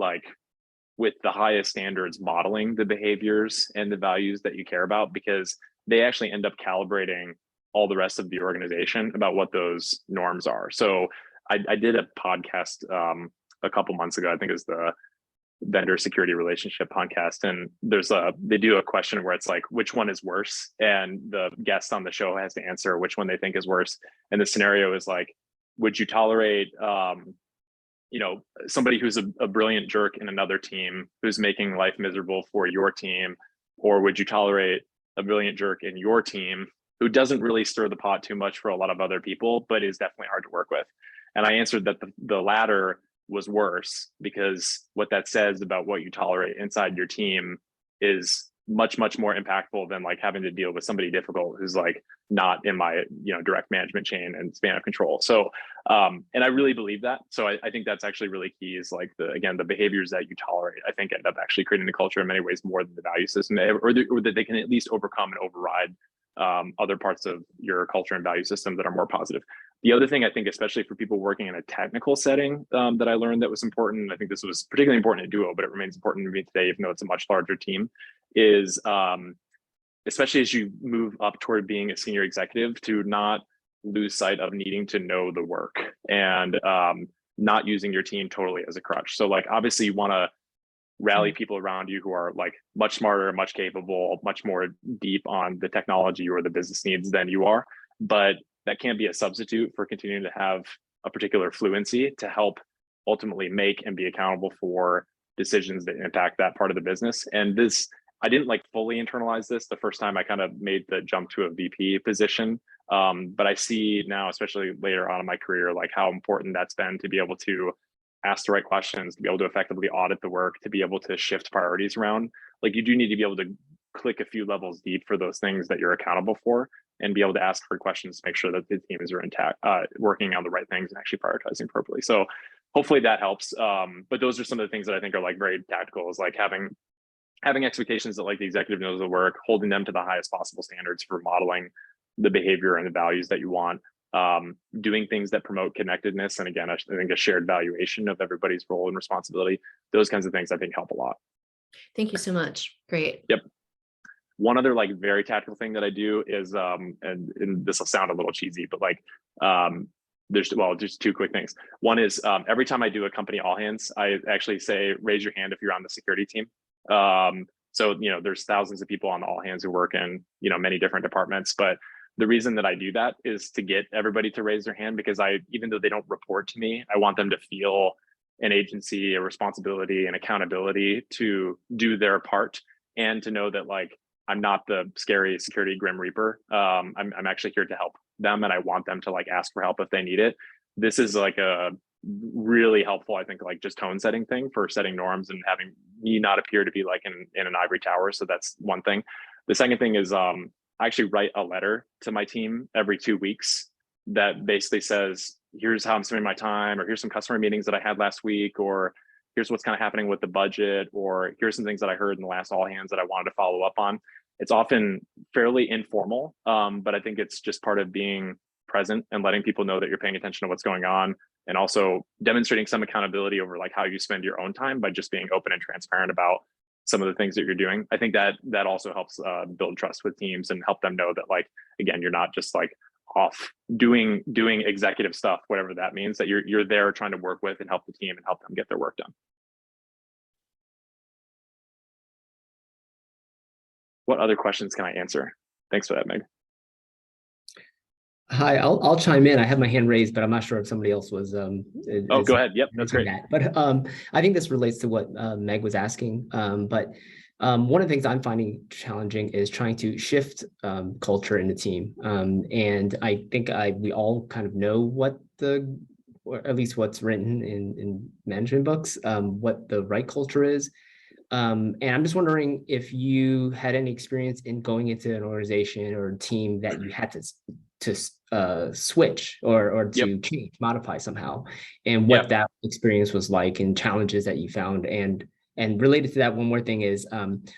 with the highest standards modeling the behaviors and the values that you care about, because they actually end up calibrating all the rest of the organization about what those norms are. So I did a podcast a couple months ago, I think it was the vendor security relationship podcast. And they do a question where it's like, which one is worse? And the guest on the show has to answer which one they think is worse. And the scenario is like, would you tolerate, somebody who's a brilliant jerk in another team who's making life miserable for your team? Or would you tolerate a brilliant jerk in your team who doesn't really stir the pot too much for a lot of other people, but is definitely hard to work with? And I answered that the latter was worse, because what that says about what you tolerate inside your team is much, much more impactful than having to deal with somebody difficult who's not in my direct management chain and span of control. So and I really believe that. So I think that's actually really key, is the behaviors that you tolerate, I think, end up actually creating the culture in many ways more than the value system, or that they can at least overcome and override other parts of your culture and value system that are more positive. The other thing I think, especially for people working in a technical setting, that I learned that was important, I think this was particularly important at Duo, but it remains important to me today, even though it's a much larger team, is especially as you move up toward being a senior executive, to not lose sight of needing to know the work, and not using your team totally as a crutch. So obviously you want to rally people around you who are much smarter, much capable, much more deep on the technology or the business needs than you are. But that can't be a substitute for continuing to have a particular fluency to help ultimately make and be accountable for decisions that impact that part of the business. And I didn't fully internalize this the first time I kind of made the jump to a VP position. But I see now, especially later on in my career, how important that's been to be able to ask the right questions, to be able to effectively audit the work, to be able to shift priorities around. You do need to be able to click a few levels deep for those things that you're accountable for, and be able to ask for questions to make sure that the teams are intact, working on the right things and actually prioritizing appropriately. So hopefully that helps. But those are some of the things that I think are very tactical, is having expectations that the executive knows the work, holding them to the highest possible standards for modeling the behavior and the values that you want, doing things that promote connectedness. And again, I think a shared valuation of everybody's role and responsibility. Those kinds of things I think help a lot. Thank you so much. Great. Yep. One other very tactical thing that I do is, and this will sound a little cheesy, but there's just two quick things. One is every time I do a company all hands, I actually say, raise your hand if you're on the security team. So there's thousands of people on the all hands who work in many different departments, but the reason that I do that is to get everybody to raise their hand, because even though they don't report to me, I want them to feel an agency, a responsibility, and accountability to do their part, and to know that I'm not the scary security grim reaper. I'm actually here to help them, and I want them to ask for help if they need it. This is a really helpful, I think, just tone setting thing for setting norms and having me not appear to be in an ivory tower. So that's one thing. The second thing is I actually write a letter to my team every 2 weeks that basically says, here's how I'm spending my time, or here's some customer meetings that I had last week, or here's what's kind of happening with the budget, or here's some things that I heard in the last all hands that I wanted to follow up on. It's often fairly informal, but I think it's just part of being present and letting people know that you're paying attention to what's going on, and also demonstrating some accountability over how you spend your own time by just being open and transparent about some of the things that you're doing. I think that also helps build trust with teams and help them know that again, you're not just off doing executive stuff, whatever that means, that you're there trying to work with and help the team and help them get their work done. What other questions can I answer? Thanks for that, Meg. Hi, I'll chime in. I have my hand raised, but I'm not sure if somebody else was. Go ahead. Yep, that's great. But I think this relates to what Meg was asking. But One of the things I'm finding challenging is trying to shift culture in the team. And I think we all kind of know what or at least what's written in management books, what the right culture is. And I'm just wondering if you had any experience in going into an organization or a team that you had to switch or to change, modify somehow, and what that experience was like and challenges that you found. And related to that, one more thing is,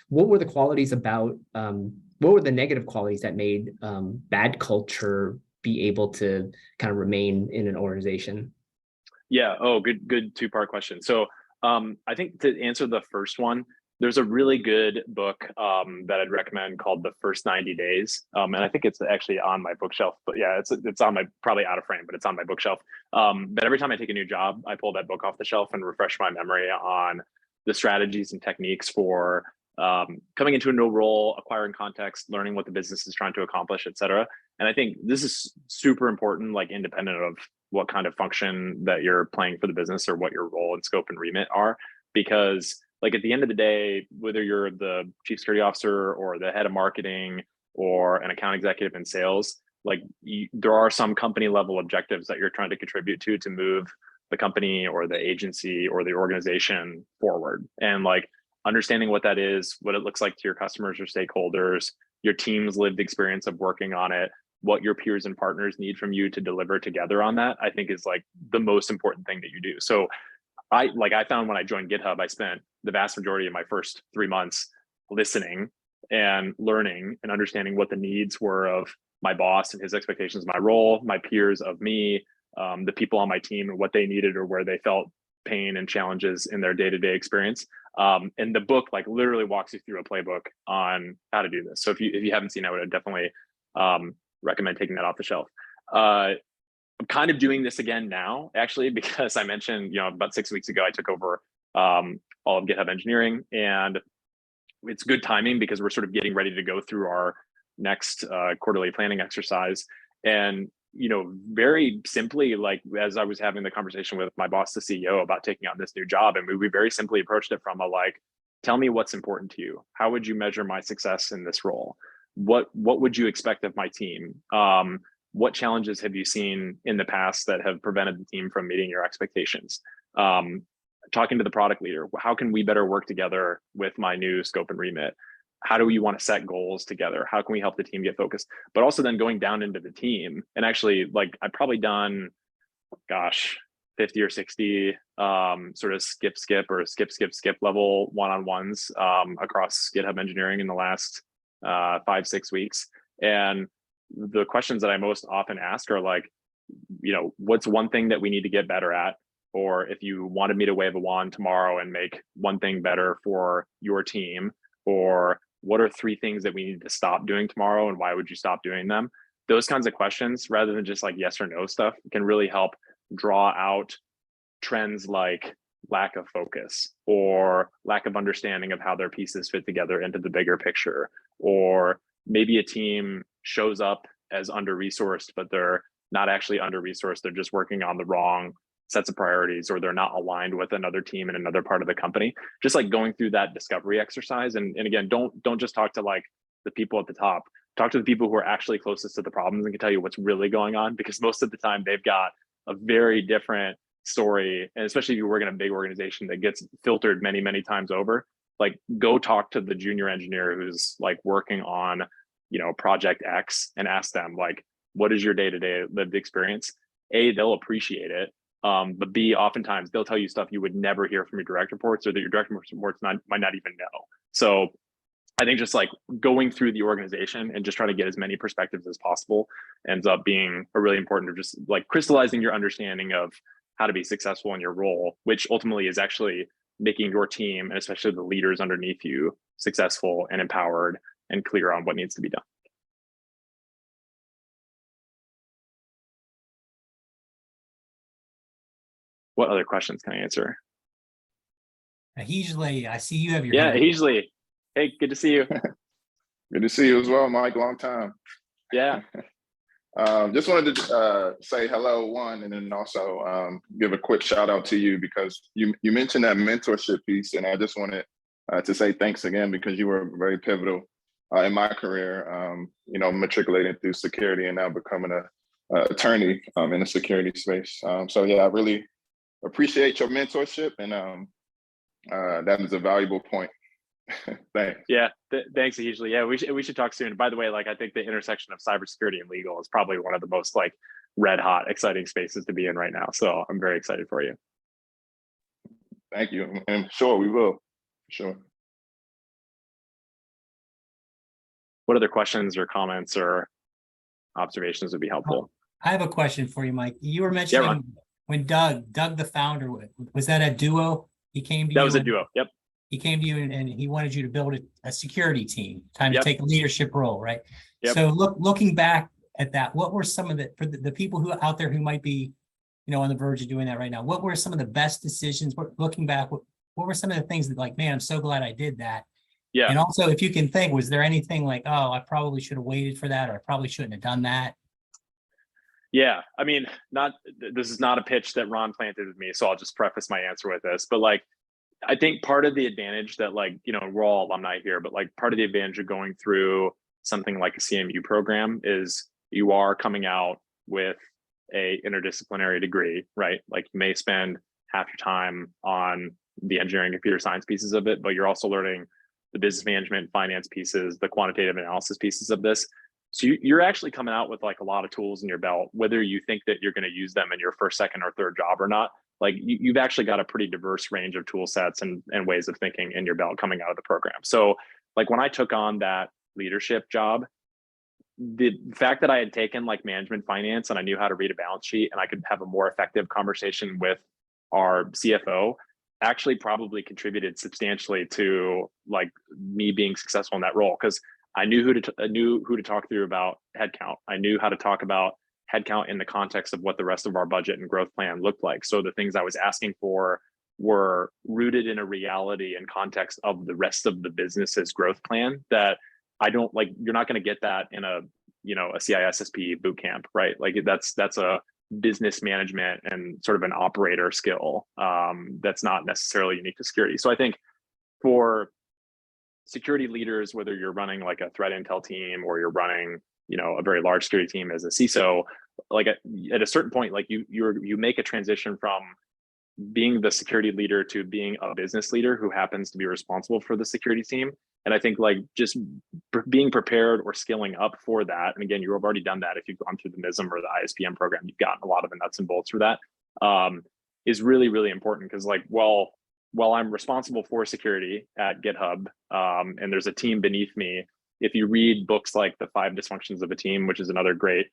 what were the qualities about, what were the negative qualities that made bad culture be able to kind of remain in an organization? Yeah. Oh, good two-part question. So I think to answer the first one, there's a really good book that I'd recommend called The First 90 Days. And I think it's actually on my bookshelf, but yeah, it's on my, probably out of frame, but it's on my bookshelf. But every time I take a new job, I pull that book off the shelf and refresh my memory on the strategies and techniques for coming into a new role, acquiring context, learning what the business is trying to accomplish, et cetera. And I think this is super important, like independent of what kind of function that you're playing for the business or what your role and scope and remit are, because like at the end of the day, whether you're the chief security officer or the head of marketing or an account executive in sales, like there are some company level objectives that you're trying to contribute to move the company or the agency or the organization forward. And like understanding what that is, what it looks like to your customers or stakeholders, your team's lived experience of working on it, what your peers and partners need from you to deliver together on that, I think is like the most important thing that you do. So I found when I joined GitHub, I spent the vast majority of my first 3 months listening and learning and understanding what the needs were of my boss and his expectations of my role, my peers of me, the people on my team and what they needed or where they felt pain and challenges in their day-to-day experience. And the book like literally walks you through a playbook on how to do this. So if you haven't seen it, I would definitely recommend taking that off the shelf. I'm kind of doing this again now, actually, because I mentioned, about 6 weeks ago, I took over all of GitHub engineering, and it's good timing because we're sort of getting ready to go through our next quarterly planning exercise. And, very simply, like as I was having the conversation with my boss, the CEO, about taking on this new job, and we very simply approached it from a like, tell me what's important to you. How would you measure my success in this role? What would you expect of my team? What challenges have you seen in the past that have prevented the team from meeting your expectations? Talking to the product leader, how can we better work together with my new scope and remit? How do we want to set goals together? How can we help the team get focused? But also then going down into the team and actually like I've probably done, 50 or 60 sort of skip level one-on-ones across GitHub engineering in the last 5-6 weeks. And the questions that I most often ask are like, what's one thing that we need to get better at? Or if you wanted me to wave a wand tomorrow and make one thing better for your team, or what are 3 things that we need to stop doing tomorrow and why would you stop doing them? Those kinds of questions, rather than just like yes or no stuff, can really help draw out trends like lack of focus or lack of understanding of how their pieces fit together into the bigger picture, or maybe a team shows up as under-resourced, but they're not actually under-resourced. They're just working on the wrong sets of priorities, or they're not aligned with another team in another part of the company. Just like going through that discovery exercise. And again, don't just talk to like the people at the top. Talk to the people who are actually closest to the problems and can tell you what's really going on, because most of the time they've got a very different story. And especially if you work in a big organization that gets filtered many, many times over, like go talk to the junior engineer who's like working on, project X and ask them like, what is your day-to-day lived experience? A, they'll appreciate it. But B, oftentimes they'll tell you stuff you would never hear from your direct reports, or that your direct reports might not even know. So I think just like going through the organization and just trying to get as many perspectives as possible ends up being a really important, of just like crystallizing your understanding of how to be successful in your role, which ultimately is actually making your team, and especially the leaders underneath you, successful and empowered and clear on what needs to be done. What other questions can I answer? Usually, I see you have your Yeah, hand. usually. Hey, good to see you. Good to see you as well, Mike. Long time. Yeah. Just wanted to say hello, one, and then also give a quick shout out to you, because you mentioned that mentorship piece, and I just wanted to say thanks again, because you were very pivotal in my career, you know, matriculating through security and now becoming a attorney in the security space. So yeah, I really appreciate your mentorship, and that is a valuable point. Thanks. Yeah, thanks, hugely. Yeah, we should talk soon. By the way, like I think the intersection of cybersecurity and legal is probably one of the most like red hot, exciting spaces to be in right now. So I'm very excited for you. Thank you, and sure we will. Sure. What other questions or comments or observations would be helpful? I have a question for you, Mike. You were Yeah, mentioning Ron. when Doug, the founder, was that a duo? He came to That you was a and- duo. Yep. He came to you and he wanted you to build a security team, time to Yep. take a leadership role, right? Yep. So looking back at that, what were some of for the people who out there who might be, you know, on the verge of doing that right now? What were some of the best decisions? Looking back, what were some of the things that, like, man, I'm so glad I did that. Yeah. And also, if you can think, was there anything like, oh, I probably should have waited for that, or I probably shouldn't have done that? Yeah, I mean, this is not a pitch that Ron planted with me, so I'll just preface my answer with this. But like, I think part of the advantage that, like, you know, we're all alumni here, but like part of the advantage of going through something like a CMU program is you are coming out with a interdisciplinary degree, right? Like you may spend half your time on the engineering computer science pieces of it, but you're also learning the business management, finance pieces, the quantitative analysis pieces of this. So you're actually coming out with like a lot of tools in your belt, whether you think that you're going to use them in your first, second, or third job or not. Like you've actually got a pretty diverse range of tool sets and ways of thinking in your belt coming out of the program. So like when I took on that leadership job, the fact that I had taken like management finance and I knew how to read a balance sheet and I could have a more effective conversation with our CFO actually probably contributed substantially to like me being successful in that role, because I knew who to talk through about headcount. I knew how to talk about headcount in the context of what the rest of our budget and growth plan looked like. So the things I was asking for were rooted in a reality and context of the rest of the business's growth plan that I don't like. You're not going to get that in a, you know, a CISSP boot camp, right? Like that's a business management and sort of an operator skill that's not necessarily unique to security. So I think for security leaders, whether you're running like a threat intel team or you're running, you know, a very large security team as a CISO, like at a certain point, like you make a transition from being the security leader to being a business leader who happens to be responsible for the security team. And I think like just being prepared or skilling up for that. And again, you've already done that. If you've gone through the MSISPM or the ISPM program, you've gotten a lot of the nuts and bolts for that. Is really, really important, because like, while I'm responsible for security at GitHub, and there's a team beneath me, if you read books like The 5 Dysfunctions of a Team, which is another great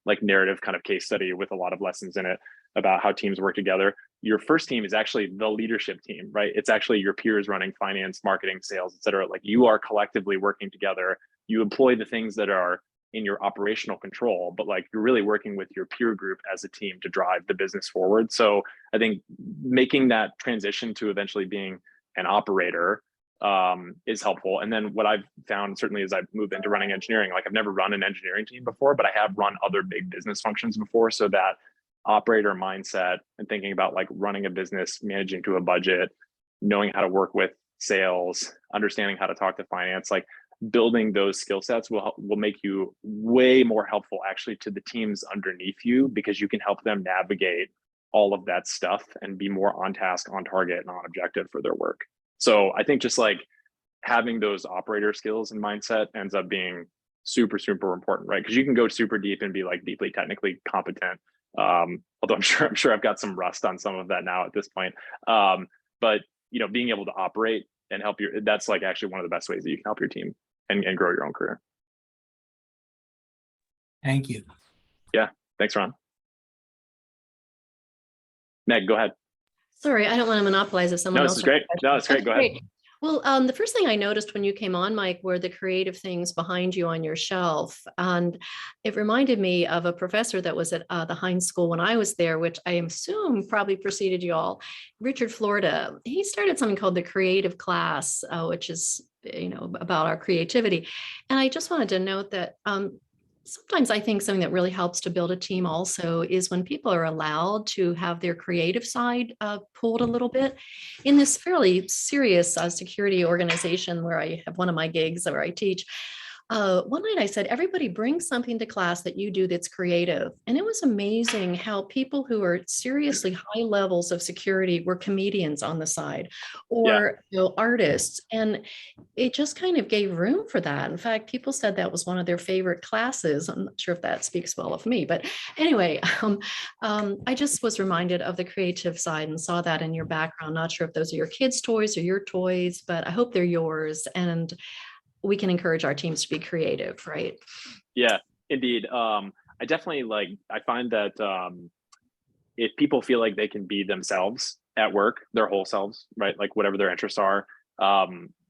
like narrative kind of case study with a lot of lessons in it about how teams work together, your first team is actually the leadership team, right? It's actually your peers running finance, marketing, sales, et cetera. Like you are collectively working together. You employ the things that are in your operational control, but like you're really working with your peer group as a team to drive the business forward. So I think making that transition to eventually being an operator is helpful. And then what I've found certainly as I've moved into running engineering, like I've never run an engineering team before, but I have run other big business functions before. So that operator mindset and thinking about like running a business, managing to a budget, knowing how to work with sales, understanding how to talk to finance, like building those skill sets will make you way more helpful actually to the teams underneath you, because you can help them navigate all of that stuff and be more on task, on target, and on objective for their work. So I think just like having those operator skills and mindset ends up being super, super important, right? Because you can go super deep and be like deeply technically competent. Although I'm sure I've got some rust on some of that now at this point. But you know, being able to operate and help that's like actually one of the best ways that you can help your team and grow your own career. Thank you. Yeah, thanks, Ron. Meg, go ahead. Sorry, I don't want to monopolize if someone No, else. this is great. No, it's great. Go ahead. Well, the first thing I noticed when you came on, Mike, were the creative things behind you on your shelf. And it reminded me of a professor that was at the Heinz School when I was there, which I assume probably preceded you all, Richard Florida. He started something called the Creative Class, which is, you know, about our creativity. And I just wanted to note that sometimes I think something that really helps to build a team also is when people are allowed to have their creative side pulled a little bit. In this fairly serious security organization where I have one of my gigs where I teach, one night I said, everybody bring something to class that you do that's creative. And it was amazing how people who are seriously high levels of security were comedians on the side or artists. And it just kind of gave room for that. In fact, people said that was one of their favorite classes. I'm not sure if that speaks well of me, but anyway, I just was reminded of the creative side and saw that in your background. Not sure if those are your kids' toys or your toys, but I hope they're yours. And we can encourage our teams to be creative, right? Yeah, indeed. I definitely I find that if people feel like they can be themselves at work, their whole selves, right? Like whatever their interests are,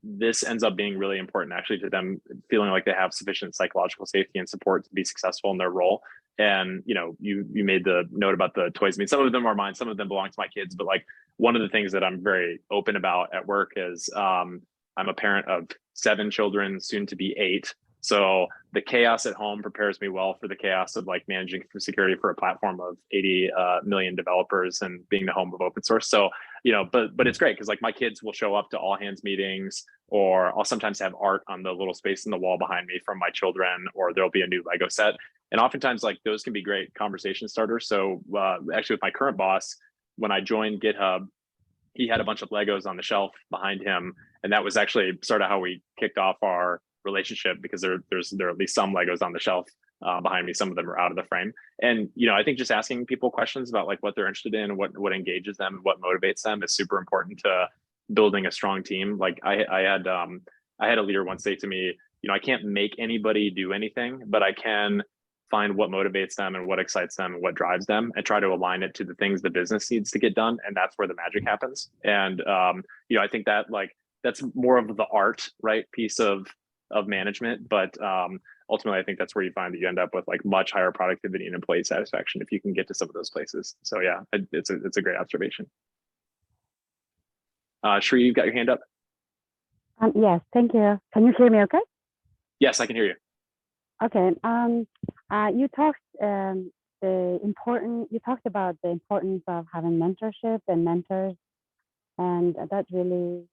this ends up being really important actually to them feeling like they have sufficient psychological safety and support to be successful in their role. And, you made the note about the toys. I mean, some of them are mine, some of them belong to my kids, but like one of the things that I'm very open about at work is I'm a parent of 7 children, soon to be 8. So the chaos at home prepares me well for the chaos of like managing for security for a platform of 80 million developers and being the home of open source. So, but it's great because like my kids will show up to all hands meetings, or I'll sometimes have art on the little space in the wall behind me from my children, or there'll be a new Lego set. And oftentimes like those can be great conversation starters. So actually with my current boss, when I joined GitHub, he had a bunch of Legos on the shelf behind him. And that was actually sort of how we kicked off our relationship, because there are at least some Legos on the shelf behind me. Some of them are out of the frame. And, I think just asking people questions about like what they're interested in and what engages them, what motivates them is super important to building a strong team. Like I had a leader once say to me, I can't make anybody do anything, but I can find what motivates them and what excites them and what drives them, and try to align it to the things the business needs to get done. And that's where the magic happens. And, I think that that's more of the art, right, piece of management. But ultimately, I think that's where you find that you end up with like much higher productivity and employee satisfaction if you can get to some of those places. So yeah, it's a great observation. Shri, you've got your hand up. Yes, thank you. Can you hear me okay? Yes, I can hear you. Okay. You talked about the importance of having mentorship and mentors, and that really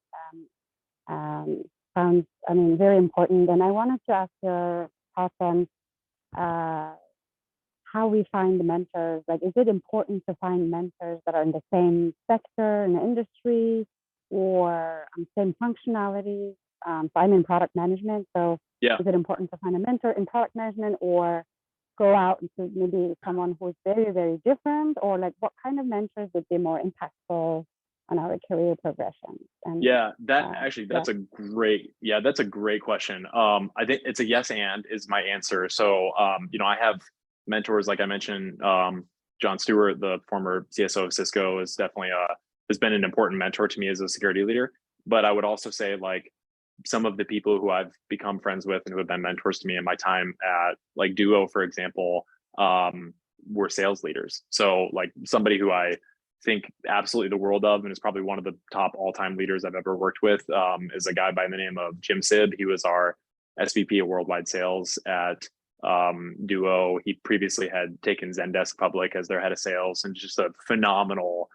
sounds, very important. And I wanted to ask your thoughts on how we find the mentors. Like, is it important to find mentors that are in the same sector, in the industry, or same functionalities? So I'm in product management, so yeah. Is it important to find a mentor in product management, or go out to maybe someone who's very, very different, or like what kind of mentors would be more impactful on our career progression? And that's a great question. I think it's a yes and is my answer. So I have mentors, like I mentioned, John Stewart, the former CISO of Cisco, is definitely has been an important mentor to me as a security leader. But I would also say like some of the people who I've become friends with and who have been mentors to me in my time at like Duo, for example, were sales leaders. So like somebody who I think absolutely the world of, and is probably one of the top all-time leaders I've ever worked with, is a guy by the name of Jim Sibb. He was our SVP of worldwide sales at Duo. He previously had taken Zendesk public as their head of sales, and just a phenomenal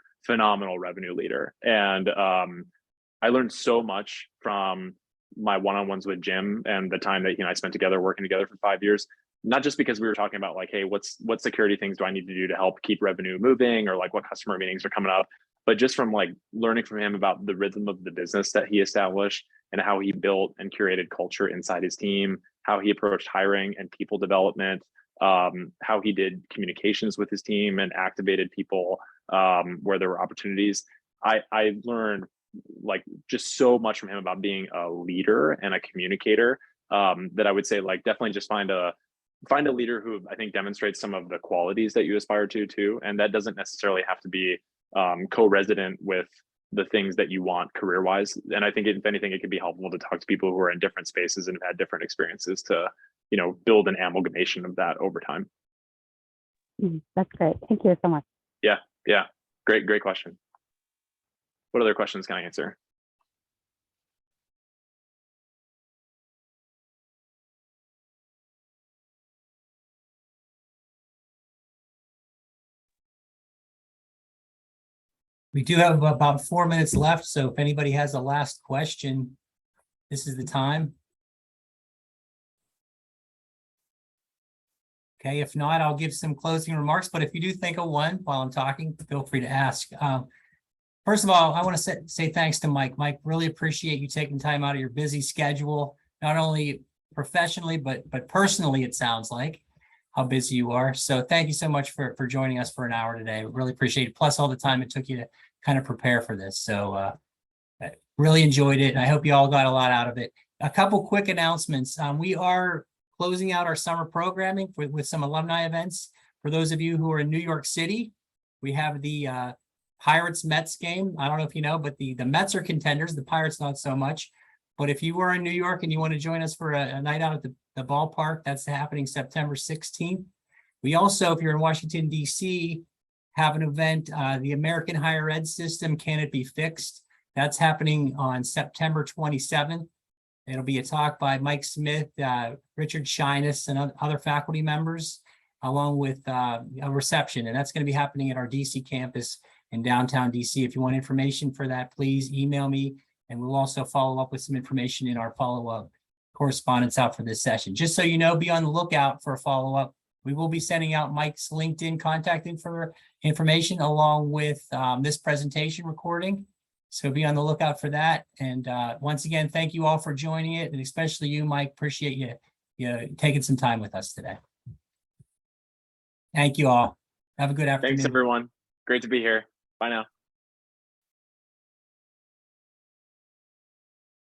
revenue leader. And I learned so much from my one-on-ones with Jim and the time that he and I spent together working together for 5 years, not just because we were talking about like, hey, what security things do I need to do to help keep revenue moving, or like what customer meetings are coming up, but just from like learning from him about the rhythm of the business that he established and how he built and curated culture inside his team, how he approached hiring and people development, how he did communications with his team and activated people where there were opportunities. I learned like just so much from him about being a leader and a communicator, that I would say like definitely just find a leader who I think demonstrates some of the qualities that you aspire to too. And that doesn't necessarily have to be co-resident with the things that you want career-wise. And I think if anything, it can be helpful to talk to people who are in different spaces and have had different experiences to, build an amalgamation of that over time. That's great. Thank you so much. Yeah. Great question. What other questions can I answer? We do have about 4 minutes left, so if anybody has a last question, this is the time. Okay, if not, I'll give some closing remarks, but if you do think of one while I'm talking, feel free to ask. First of all, I want to say thanks to Mike. Mike, really appreciate you taking time out of your busy schedule, not only professionally, but personally, it sounds like how busy you are. So thank you so much for joining us for an hour today. Really appreciate it. Plus all the time it took you to kind of prepare for this. So I really enjoyed it. And I hope you all got a lot out of it. A couple quick announcements. We are closing out our summer programming with some alumni events. For those of you who are in New York City, we have the Pirates Mets game. I don't know if you know, but the Mets are contenders, the Pirates not so much. But if you were in New York and you want to join us for a night out at the ballpark, that's happening September 16th. We also, if you're in Washington, D.C., have an event, the American Higher Ed System, Can It Be Fixed? That's happening on September 27th. It'll be a talk by Mike Smith, Richard Shyness, and other faculty members, along with a reception. And that's going to be happening at our DC campus in downtown DC. If you want information for that, please email me. And we'll also follow up with some information in our follow-up correspondence out for this session. Just so you know, be on the lookout for a follow-up. We will be sending out Mike's LinkedIn contact information along with this presentation recording. So be on the lookout for that. And once again, thank you all for joining it. And especially you, Mike, appreciate you taking some time with us today. Thank you all. Have a good afternoon. Thanks, everyone. Great to be here. Bye now.